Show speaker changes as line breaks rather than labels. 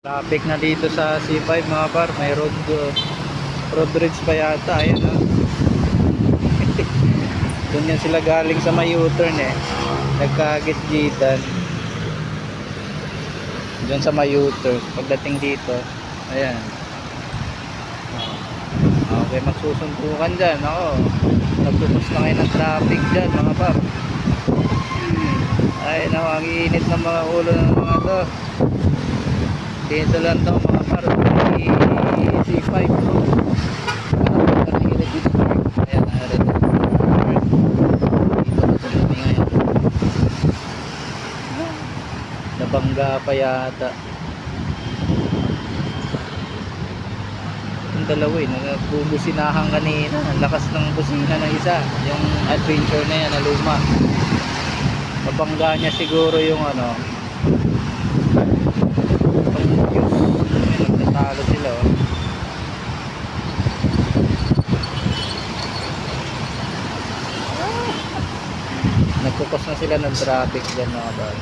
Traffic na dito sa C5 mga par, may road bridge pa yata, ayun oh. Doon yan sila galing sa may U-turn eh. Nagkagit-gitan. Doon sa may U-turn. Pagdating dito, ayan. Okay, magsusuntukan dyan. Ako, nagtupos na kayo ng traffic dyan mga par. Ay, naku, ang iinit ng mga ulo ng mga to. Dito lang daw mga par, C5 bro. Ayan, narin dito na sa lumi ngayon. Nabangga pa yata yung dalawa eh, nagbubusinahan kanina. Ang lakas ng busina ng isa, yung adventure na yan na luma. Nabangga niya siguro yung ano, nagtatalo sila oh. Nagkukos na sila ng traffic dyan mga bal.